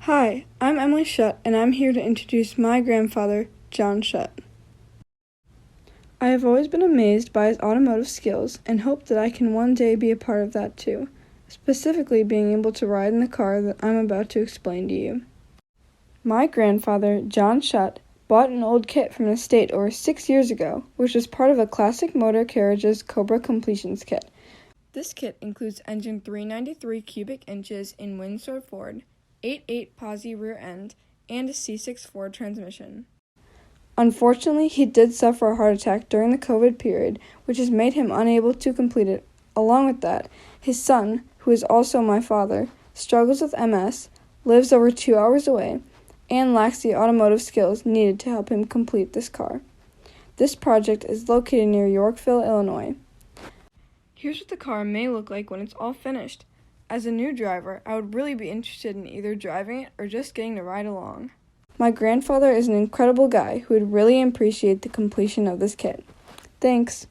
Hi, I'm Emily Schutt, and I'm here to introduce my grandfather, John Schutt. I have always been amazed by his automotive skills and hope that I can one day be a part of that too, specifically being able to ride in the car that I'm about to explain to you. My grandfather, John Schutt, bought an old kit from an estate over 6 years ago, which was part of a Classic Motor Carriage's Cobra completions kit. This kit includes engine 393 cubic inches in Windsor Ford, 8.8 posi rear end, and a C6 Ford transmission. Unfortunately, he did suffer a heart attack during the COVID period, which has made him unable to complete it. Along with that, his son, who is also my father, struggles with MS, lives over 2 hours away, and lacks the automotive skills needed to help him complete this car. This project is located near Yorkville, Illinois. Here's what the car may look like when it's all finished. As a new driver, I would really be interested in either driving it or just getting to ride along. My grandfather is an incredible guy who would really appreciate the completion of this kit. Thanks.